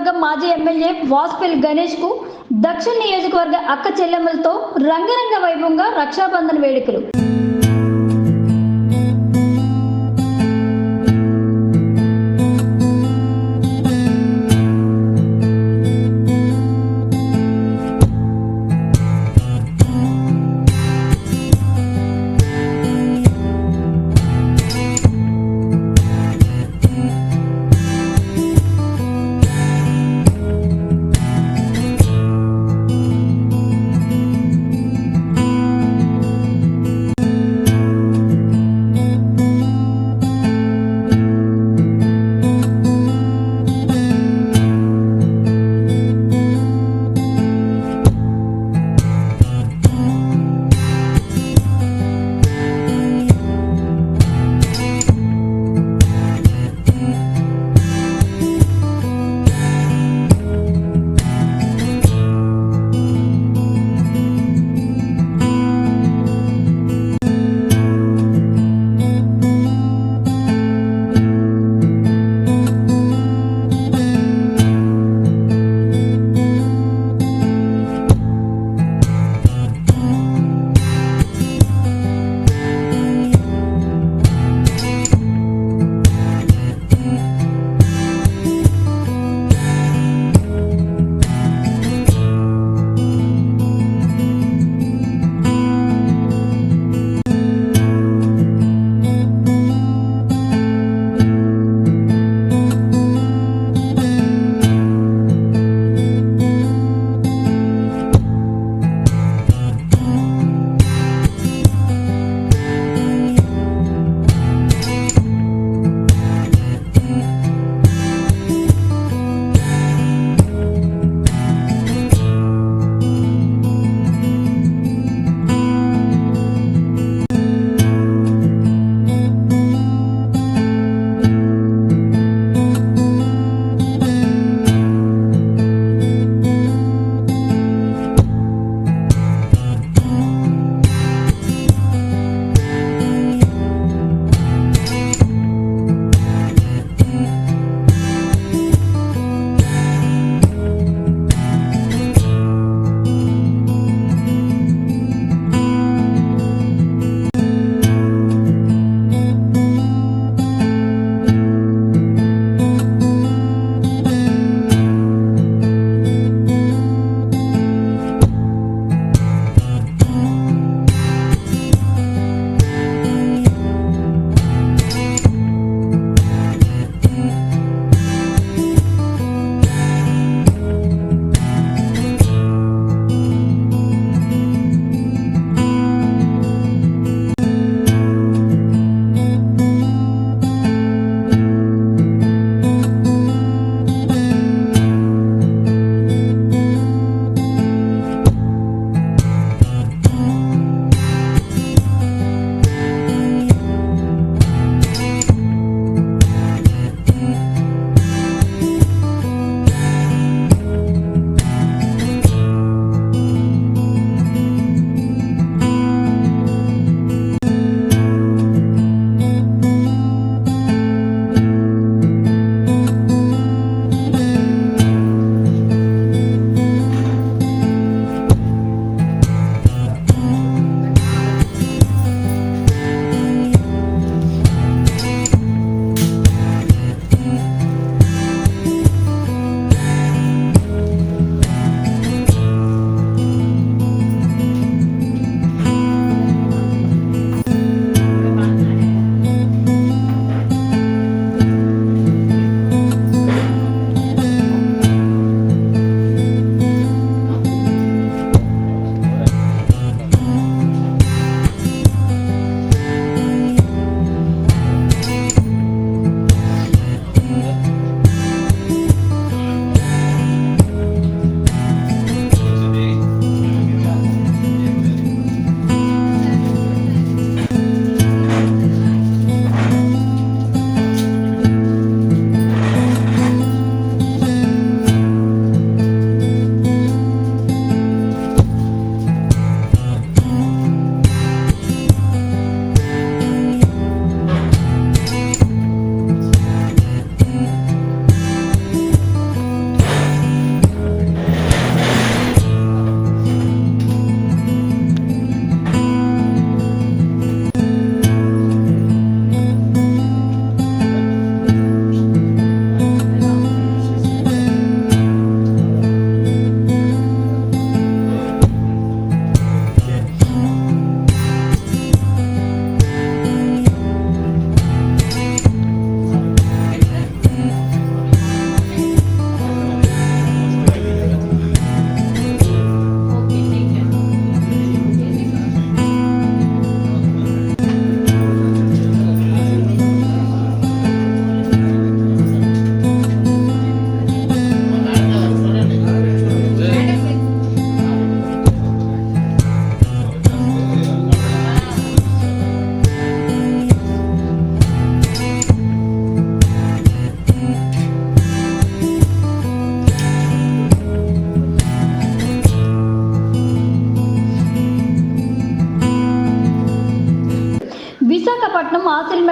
నియోజకవర్గం మాజీ ఎమ్మెల్యే వాసుపల్లి గణేష్ కు దక్షిణ నియోజకవర్గ అక్క చెల్లెమ్మలతో రంగరంగ వైభవంగా రక్షాబంధన్ వేడుకలు.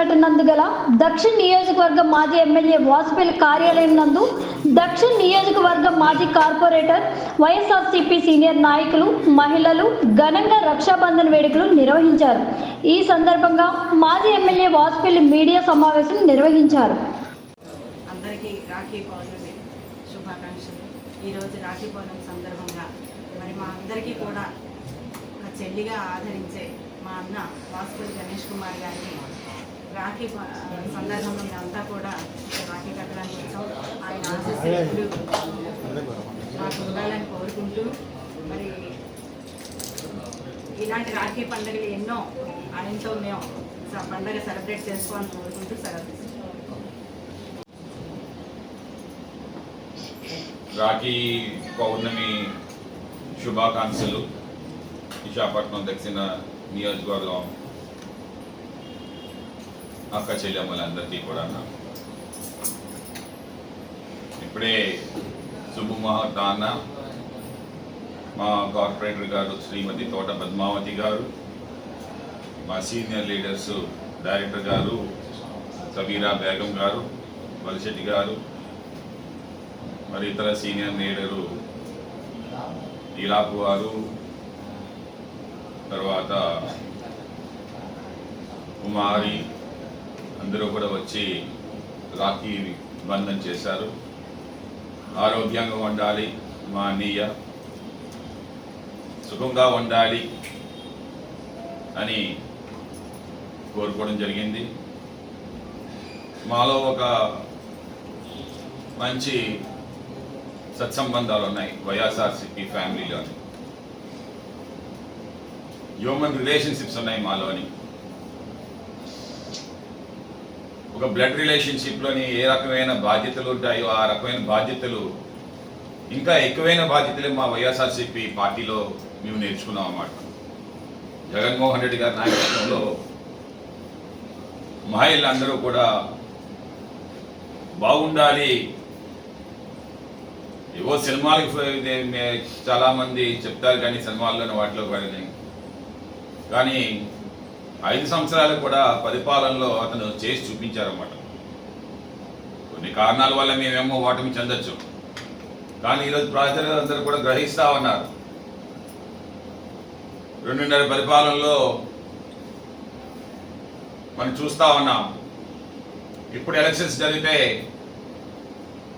నరసరావుపేట నందు గల దక్షిణ నియోజకవర్గ మాజీ ఎమ్మెల్యే వాసుపల్లి కార్యాలయం నందు దక్షిణ నియోజకవర్గ మాజీ కార్పొరేటర్ వైఎస్ఆర్సీపీ సీనియర్ నాయకులు మహిళలు ఘనంగా రక్షాబంధన్ వేడుకలు నిర్వహించారు. ఈ సందర్భంగా మాజీ ఎమ్మెల్యే వాసుపల్లి మీడియా సమావేశం నిర్వహించారు. అందరికీ రాఖీ పౌర్ణమి శుభాకాంక్షలు. ఈరోజు రాఖీ పౌర్ణమి సందర్భంగా మరి మా అందరికీ కూడా ఒక చెల్లిగా ఆదరించే మా అన్న వాసుపల్లి గణేష్ కుమార్ గారిని రాఖీ సందర్భంగా మేమంతా కూడా రాఖీ కట్టడానికి వచ్చాం. ఆయన ఆశీస్సులు మాకు ఉండాలని కోరుకుంటూ మరి ఇలాంటి రాఖీ పండుగలు ఎన్నో ఆయనతో మేము పండుగ సెలబ్రేట్ చేసుకోవాలని కోరుకుంటూ సెలవు. రాఖీ పౌర్ణమి శుభాకాంక్షలు. విశాఖపట్నం దక్షిణ నియోజకవర్గం అక్క చెల్లెమ్మలందరికీ కూడా ఇప్పుడే శుభముహూర్తాన్న మా కార్పొరేటర్ గారు శ్రీమతి తోట పద్మావతి గారు, మా సీనియర్ లీడర్స్ డైరెక్టర్ గారు సబీరా బేగం గారు, వలిశెట్టి గారు, మరి ఇతర సీనియర్ లీడరు ఈలాపు గారు, తర్వాత కుమారి అందరూ కూడా వచ్చి రాఖీ బంధన్ చేశారు. ఆరోగ్యంగా ఉండాలి, మా అన్నయ్య సుఖంగా ఉండాలి అని కోరుకోవడం జరిగింది. మాలో ఒక మంచి సత్సంబంధాలు ఉన్నాయి వైఎస్ఆర్సీపీ ఫ్యామిలీలోని. హ్యూమన్ రిలేషన్షిప్స్ ఉన్నాయి మాలోని. ఒక బ్లడ్ రిలేషన్షిప్లోని ఏ రకమైన బాధ్యతలు ఉంటాయో ఆ రకమైన బాధ్యతలు, ఇంకా ఎక్కువైన బాధ్యతలు మా వైఎస్ఆర్సీపీ పార్టీలో మేము నేర్చుకున్నాం అన్నమాట. జగన్మోహన్ రెడ్డి గారి నాయకత్వంలో మహిళలందరూ కూడా బాగుండాలి. ఏవో సినిమాలకు చాలామంది చెప్తారు కానీ సినిమాల్లోనే వాటిలో కానీ 5 సంవత్సరాలు కూడా పరిపాలనలో అతను చేసి చూపించారన్నమాట. కొన్ని కారణాల వల్ల మేమేమో ఓటమి చెందొచ్చు, కానీ ఈరోజు ప్రజలు అందరూ కూడా గ్రహిస్తూ ఉన్నారు. 2.5 పరిపాలనలో మనం చూస్తూ ఉన్నాం. ఇప్పుడు ఎలక్షన్స్ జరిగితే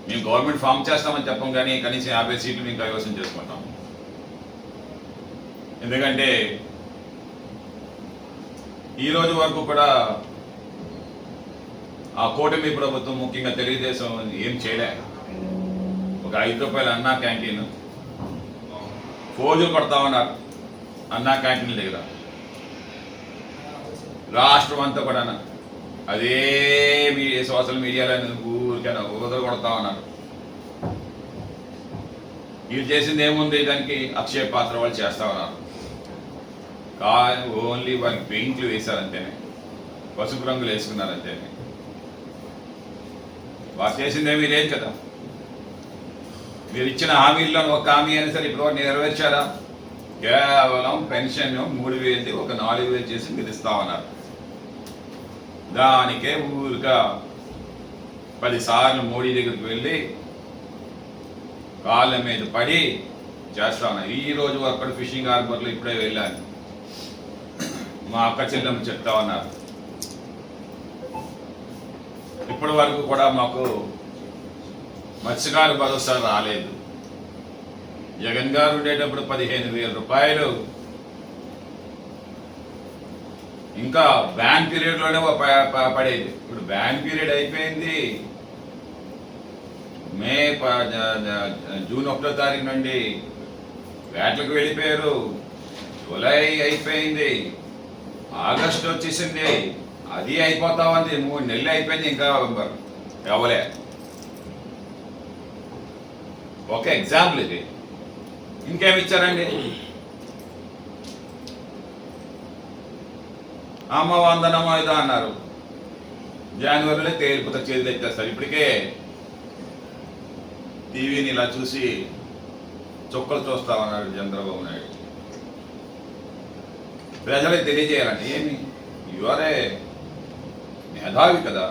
మేము గవర్నమెంట్ ఫామ్ చేస్తామని చెప్పం, కానీ కనీసం 50 సీట్లు మేము కైవసం చేసుకుంటాం. ఎందుకంటే ఈ రోజు వరకు కూడా ఆ కూటమి ప్రభుత్వం, ముఖ్యంగా తెలుగుదేశం ఏం చేయలే. ఒక 5 రూపాయల అన్నా క్యాంటీన్ ఫోజులు పడతా ఉన్నారు అన్నా క్యాంటీన్ దగ్గర. రాష్ట్రం అంతా కూడా అదే సోషల్ మీడియాలో ఊరికైనా ఊదలు కొడతా ఉన్నారు. వీళ్ళు చేసింది ఏముంది, దానికి అక్షయ పాత్ర వాళ్ళు చేస్తా ఉన్నారు. కానీ ఓన్లీ వాళ్ళకి పెయింట్లు వేశారంతేనే, పసుపు రంగులు వేసుకున్నారంతేనే. వాళ్ళు చేసింది ఏమీ లేదు కదా. మీరు ఇచ్చిన హామీల్లో ఒక హామీ అయినా సరే ఇప్పుడు నెరవేర్చారా? కేవలం పెన్షన్ 3,000ది ఒక 4,000 చేసి మీరు ఇస్తా ఉన్నారు. దానికే ఊరిగా 10 సార్లు మోడీ దగ్గరికి వెళ్ళి కాళ్ళ మీద పడి చేస్తా ఉన్నారు. ఈ రోజు వరకు ఫిషింగ్ హార్బర్లో ఇప్పుడే వెళ్ళాను, మా అక్క చెల్లెమ్మ చెప్తా ఉన్నారు. ఇప్పటి వరకు కూడా మాకు మత్స్యకార భరోసా రాలేదు. జగన్ గారు ఉండేటప్పుడు 15,000 రూపాయలు ఇంకా బ్యాన్ పీరియడ్లోనే పడేది. ఇప్పుడు బ్యాన్ పీరియడ్ అయిపోయింది. జూన్ 1వ తారీఖు నుండి వేటలకు వెళ్ళిపోయారు. జూలై అయిపోయింది, ఆగస్టు వచ్చేసింది, అది అయిపోతా ఉంది. 3 నెలలు అయిపోయింది, ఇంకా ఎవలే. ఒక ఎగ్జాంపుల్ ఇది. ఇంకేమి ఇచ్చారండి? అమ్మ వందనమో ఇదో అన్నారు. జనవరిలో తేలిపోతా చేతులు ఎత్తేస్తారు. ఇప్పటికే టీవీని ఇలా చూసి చుక్కలు చూస్తా ఉన్నారు చంద్రబాబు నాయుడు. ప్రజలకు తెలియజేయాలంటే ఏమి, యువరే మేధావి కదా,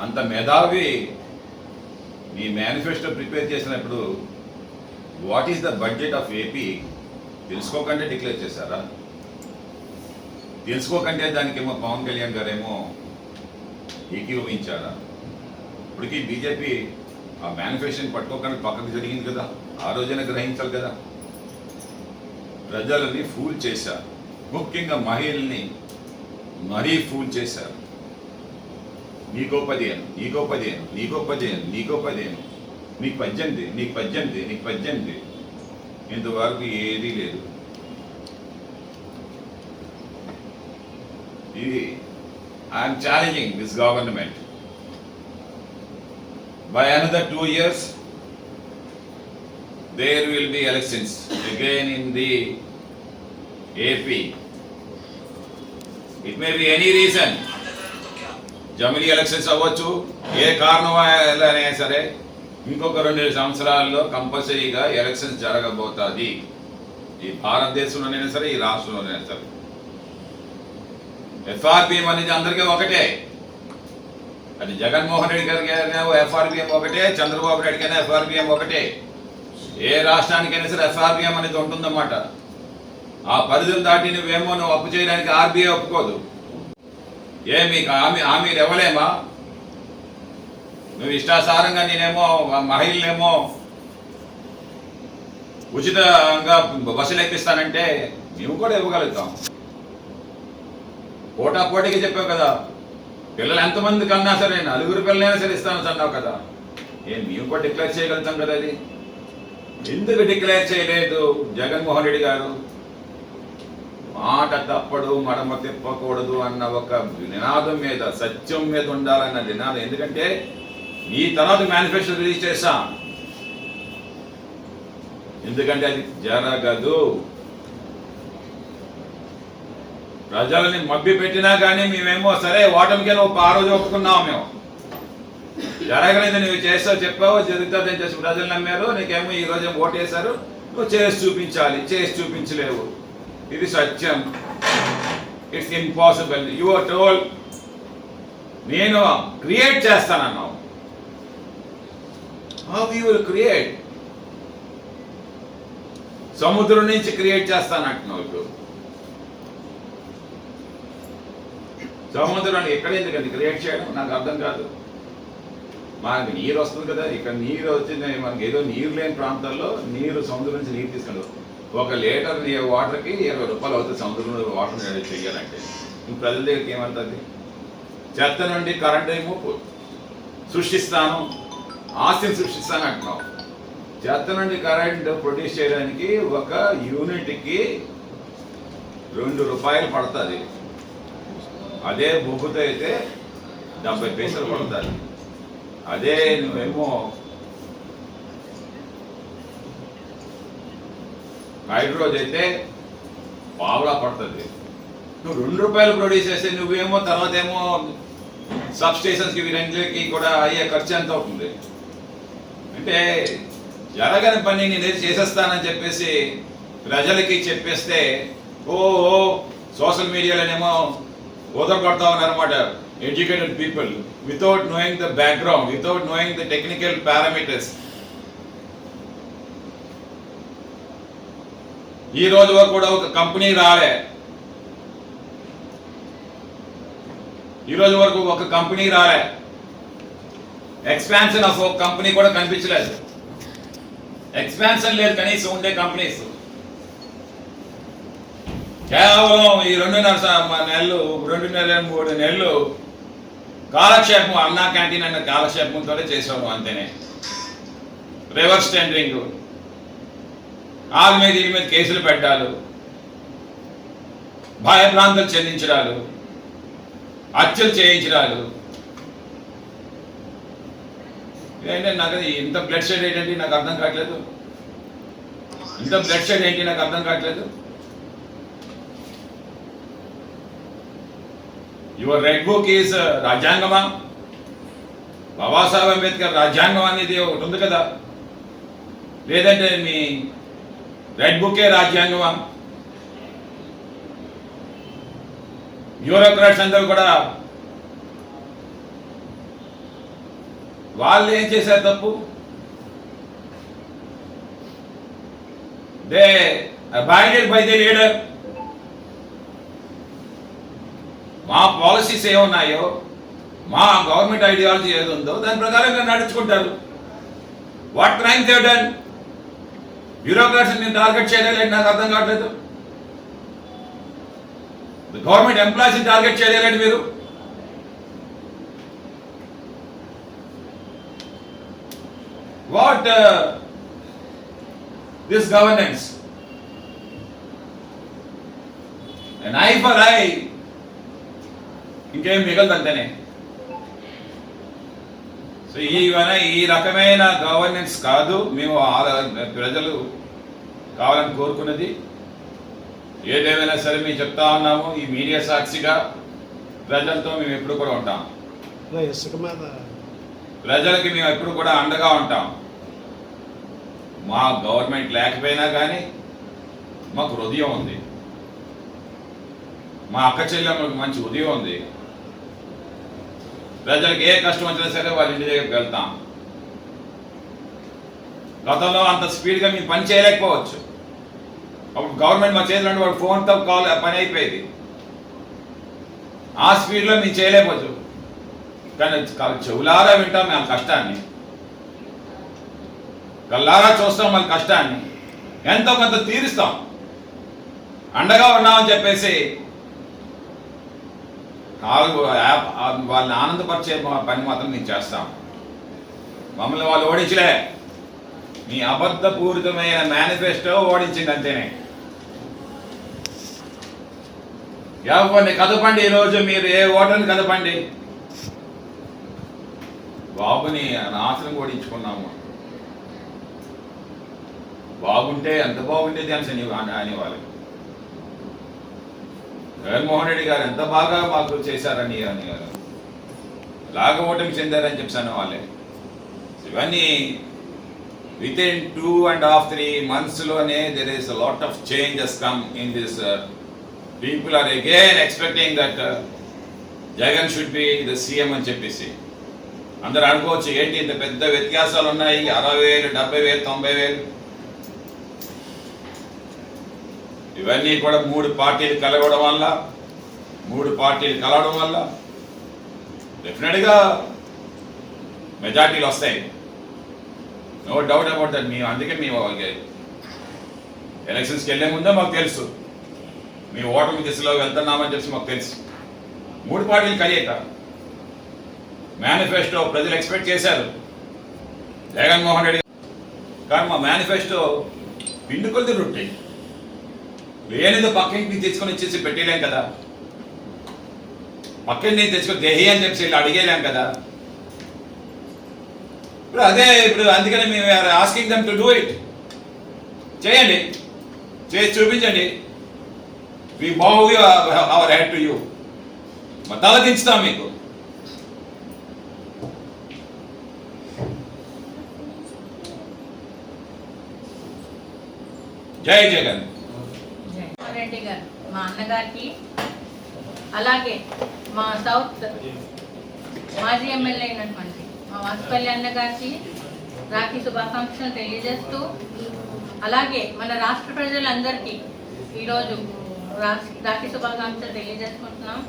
అంత మేధావి మీ మేనిఫెస్టో ప్రిపేర్ చేసినప్పుడు what is the budget of AP తెలుసుకోకంటే డిక్లేర్ చేశారా? తెలుసుకోకంటే దానికేమో పవన్ కళ్యాణ్ గారేమో ఏకీభవించారా? ఇప్పటికీ బీజేపీ ఆ మేనిఫెస్టోని పట్టుకోకుండా పక్కకు జరిగింది కదా, ఆ రోజైనా గ్రహించాలి కదా. ప్రజలని ఫూల్ చేశారు, ముఖ్యంగా మహిళల్ని మరీ ఫూల్ చేశారు. నీకో 15, నీకో 15, నీకో 15, నీకో 15, నీకు 18, నీకు 18, నీకు 18, ఇంతవరకు ఏదీ లేదు. ఇది I'm challenging this government. By another 2 years, there will be elections again in the AP. It may be any reason. జమిలీ ఎలక్షన్స్ అవ్వచ్చు, ఏ కారణం అయినా సరే ఇంకొక 2 సంవత్సరాల్లో కంపల్సరీగా ఎలక్షన్స్ జరగబోతుంది. ఈ భారతదేశంలోనైనా సరే, ఈ రాష్ట్రంలోనైనా సరే. FRPM అనేది అందరికీ ఒకటే. అది జగన్మోహన్ రెడ్డి గారికి FRPM ఒకటే, చంద్రబాబు నాయుడుకైనా FRPM ఒకటే. ఏ రాష్ట్రానికైనా సరే FRPM అనేది ఉంటుందన్నమాట. ఆ పరిధులు దాటి నువ్వేమో అప్పు చేయడానికి RBI ఒప్పుకోదు. మీకు హామీలు ఇవ్వలేమా? నువ్వు ఇష్టాసారంగా నేనేమో మహిళలేమో ఉచితంగా బస్సులు ఎక్కిస్తానంటే మేము కూడా ఇవ్వగలుగుతాం. పోటాపోటీకి చెప్పావు కదా, పిల్లలు ఎంతమంది కన్నా సరే 4 పిల్లలైనా సరే ఇస్తాను అన్నావు కదా. మేము కూడా డిక్లేర్ చేయగలుగుతాం కదా. అది ఎందుకు డిక్లేర్ చేయలేదు జగన్మోహన్ రెడ్డి గారు? మాట తప్పడు, మడమ తిప్పకూడదు అన్న ఒక నినాదం మీద, సత్యం మీద ఉండాలన్న నినాదం. ఎందుకంటే ఈ తర్వాత మేనిఫెస్టో రిలీజ్ చేస్తాం. ఎందుకంటే అది జరగదు. ప్రజలని మభ్య పెట్టినా కానీ మేమేమో సరే ఓటమికే నువ్వు ఆ రోజు ఒప్పుకున్నావు. మేము జరగలేదు, నువ్వు చేస్తావు చెప్పావు, జరుగుతుందని చేసి ప్రజలు నమ్మారు. నీకేమో ఈ రోజు ఓటేశారు, నువ్వు చేసి చూపించాలి, చేసి చూపించలేవు. ఇది సత్యం. It's impossible. You are told నేను క్రియేట్ చేస్తానన్నావు. How you will create? సముద్రం నుంచి క్రియేట్ చేస్తానంటున్నావు. ఇప్పుడు సముద్రాన్ని ఎక్కడ ఎందుకండి క్రియేట్ చేయడం నాకు అర్థం కాదు. మనకి నీరు వస్తుంది కదా, ఇక్కడ నీరు వచ్చింది. మనకి ఏదో నీరు లేని ప్రాంతాల్లో నీరు సముద్రం నుంచి నీరు తీసుకెళ్ళి 1 లీటర్ వాటర్కి 20 రూపాయలు అవుతుంది సముద్రంలో వాటర్ చేయాలంటే. ఇంక ప్రజల దగ్గరికి ఏమవుతుంది? చెత్త నుండి కరెంట్ ఏమో సృష్టిస్తాను, ఆస్తిని సృష్టిస్తాను అంటున్నావు. చెత్త నుండి కరెంట్ ప్రొడ్యూస్ చేయడానికి 1 యూనిట్కి 2 రూపాయలు పడుతుంది. అదే బొగ్గుతో అయితే 70 పైసలు పడుతుంది. అదే నువ్వేమో హైడ్రోజ్ అయితే పావులా పడుతుంది. నువ్వు 2 రూపాయలు ప్రొడ్యూస్ చేస్తే నువ్వేమో తర్వాత ఏమో సబ్ స్టేషన్స్కి వీరందరికీ కూడా అయ్యే ఖర్చు ఎంత అవుతుంది? అంటే జరగని పని నేను చేసేస్తానని చెప్పేసి ప్రజలకి చెప్పేస్తే ఓ సోషల్ మీడియాలోనేమో ఓదరపడతా ఉన్నారన్నమాట. Educated people without knowing the background, without knowing the technical parameters. ఈ రోజు వరకు కూడా ఒక కంపెనీ రాలే. ఈ రోజు వరకు ఒక కంపెనీ రాలే. ఎక్స్పాన్షన్ ఆఫ్ ఒక కంపెనీ కూడా కనిపించలేదు. ఎక్స్పాన్షన్ లేదు కనీసం ఉండే కంపెనీస్. కేవలం ఈ 2.5 నెలలు 2.5-3 నెలలు కాలక్షేపం, అన్నా క్యాంటీన్ అన్న కాలక్షేపంతో చేసాము అంతేనే. రివర్స్ టెండరింగ్, వాళ్ళ మీద వీళ్ళ మీద కేసులు పెట్టాలు, భయభ్రాంతులు చెల్లించడాలు, హత్యలు చేయించడాలు. ఏంటంటే నాకు ఇంత బ్లడ్ షెడ్ ఏంటంటే నాకు అర్థం కావట్లేదు. ఇంత బ్లడ్ షెడ్ ఏంటి నాకు అర్థం కావట్లేదు. యువర్ రెడ్ బుక్ ఈజ్ రాజ్యాంగమా? బాబాసాహెబ్ అంబేద్కర్ రాజ్యాంగం అనేది ఒకటి ఉంది కదా, లేదంటే మీ రెడ్ బుకే రాజ్యాంగమా? బ్యూరోక్రాట్స్ అందరూ కూడా వాళ్ళు ఏం చేశారు తప్పు? They abided by the leader. మా పాలసీస్ ఏమున్నాయో, మా గవర్నమెంట్ ఐడియాలజీ ఏది ఉందో దాని ప్రకారంగా నడుచుకుంటారు. What crime they done? Bureaucrats ని టార్గెట్ చేయలేదు, నాకు అర్థం కావట్లేదు. గవర్నమెంట్ ఎంప్లాయీస్ ని టార్గెట్ చేయలేరండి మీరు. What this governance? an eye for eye, ఇంకేం మిగలదంటేనే. సో ఈ రకమైన గవర్నెన్స్ కాదు మేము ప్రజలు కావాలని కోరుకున్నది. ఏదేమైనా సరే మేము చెప్తా ఉన్నాము, ఈ మీడియా సాక్షిగా ప్రజలతో మేము ఎప్పుడు కూడా ఉంటాం. ప్రజలకి మేము ఎప్పుడు కూడా అండగా ఉంటాం. మా గవర్నమెంట్ లేకపోయినా కానీ మాకు హృదయం ఉంది, మా అక్క చెల్లెమ్మలకు మంచి ఉదయం ఉంది. ప్రజలకు ఏ కష్టం వచ్చినా సరే వాళ్ళ ఇంటి దగ్గరికి వెళ్తాం. గతంలో అంత స్పీడ్గా మేము పని చేయలేకపోవచ్చు. అప్పుడు గవర్నమెంట్ మా చేతిలో ఉండి వాడు ఫోన్తో కాల్ పని అయిపోయేది. ఆ స్పీడ్లో మేము చేయలేకపోవచ్చు. కానీ చెవులారా వింటాం మేము కష్టాన్ని, కళ్ళారా చూస్తాం మన కష్టాన్ని, ఎంతో కొంత తీరుస్తాం. అండగా ఉన్నామని చెప్పేసి వాళ్ళని ఆనందపరిచే పని మాత్రం నేను చేస్తాం. మమ్మల్ని వాళ్ళు ఓడించలే, మీ అబద్ధపూరితమైన మేనిఫెస్టో ఓడించింది అంతేనే. ఎవరిని కదపండి, ఈరోజు మీరు ఏ ఓటర్ని కదపండి. బాబుని నాశనం ఓడించుకున్నాము. బాగుంటే ఎంత బాగుండేది అనేవాళ్ళు. జగన్మోహన్ రెడ్డి గారు ఎంత బాగా మాకు చేశారని అనేవారు. లాగా ఓటమి చెందారని చెప్పాను వాళ్ళే. ఇవన్నీ విత్ ఇన్ 2.5-3 months లోనే there is a lot of change has come in this. People are again expecting that Jagan should be the CM అని చెప్పేసి. అందరూ అనుకోవచ్చు ఏంటి ఇంత పెద్ద వ్యత్యాసాలు ఉన్నాయి, 60,000, 70,000, 90,000. ఇవన్నీ కూడా మూడు పార్టీలు కలవడం వల్ల డెఫినెట్గా మెజార్టీలు వస్తాయి. No doubt about that. అందుకే మేము ఎలక్షన్స్కి వెళ్ళే ముందే మాకు తెలుసు మేము ఓటమి దిశలో వెళ్తున్నామని చెప్పి మాకు తెలుసు. మూడు పార్టీలు కలియక మేనిఫెస్టో ప్రజలు ఎక్స్పెక్ట్ చేశారు జగన్మోహన్ రెడ్డి. కానీ మా మేనిఫెస్టో పిండి కొద్ది రొట్టె లేనిదో పక్కకి తెచ్చుకొని వచ్చేసి పెట్టలేం కదా. పక్కని నేను తెచ్చుకొని దేహి అని చెప్పి అడిగేలేం కదా. ఇప్పుడు అందుకని మేము asking them to do it. చేయండి, చేసి చూపించండి. వి బౌ అవర్ హెడ్ టు యూ. మా తల దించుతాం మీకు. జై జగన్. రెడ్డి గారు మా అన్నగారికి, అలాగే మా సౌత్ మాజీ ఎమ్మెల్యే అయినటువంటి మా వాసుపల్లి అన్నగారికి రాఖీ శుభాకాంక్షలు తెలియజేస్తూ, అలాగే మన రాష్ట్ర ప్రజలందరికీ ఈరోజు రాఖీ శుభాకాంక్షలు తెలియజేసుకుంటున్నాం.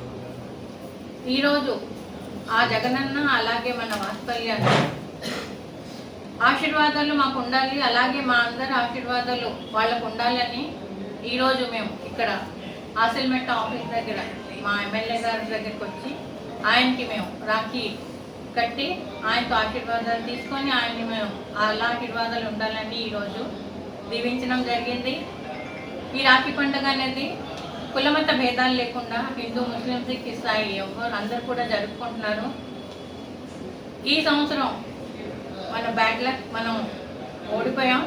ఈరోజు ఆ జగనన్న అలాగే మన వాసుపల్లి అన్న ఆశీర్వాదాలు మాకు ఉండాలి, అలాగే మా అందరి ఆశీర్వాదాలు వాళ్ళకు ఉండాలని ఈరోజు మేము ఇక్కడ ఆసిల్మెట్ ఆఫీస్ దగ్గర మా ఎమ్మెల్యే గారి దగ్గరికి వచ్చి ఆయనకి మేము రాఖీ కట్టి ఆయనతో ఆశీర్వాదాలు తీసుకొని ఆయన్ని మేము అలా ఆశీర్వాదాలు ఉండాలని ఈరోజు దీవించడం జరిగింది. ఈ రాఖీ పండుగ అనేది కులమత భేదాలు లేకుండా హిందూ, ముస్లిం, సిక్, ఇసాయి ఎవరు అందరూ కూడా జరుపుకుంటున్నారు. ఈ సంవత్సరం మన బ్యాడ్ లక్, మనం ఓడిపోయాం.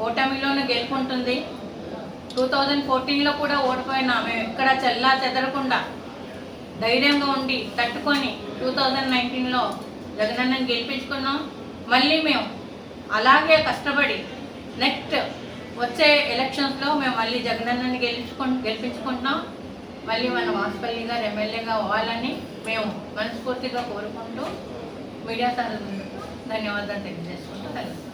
ఓటమిలోనే గెలుపుంటుంది. 2014లో కూడా ఓడిపోయినా మేము ఎక్కడ చెల్లా చెదరకుండా ధైర్యంగా ఉండి తట్టుకొని 2019లో జగనన్నని గెలిపించుకున్నాం. మళ్ళీ మేము అలాగే కష్టపడి నెక్స్ట్ వచ్చే ఎలక్షన్స్లో మేము మళ్ళీ జగనన్నని గెలిపించుకుంటున్నాం. మళ్ళీ మన వాసుపల్లి గారు ఎమ్మెల్యేగా అవ్వాలని మేము మనస్ఫూర్తిగా కోరుకుంటూ మీడియా ధన్యవాదాలు తెలియజేసుకుంటూ కలుగుతాం.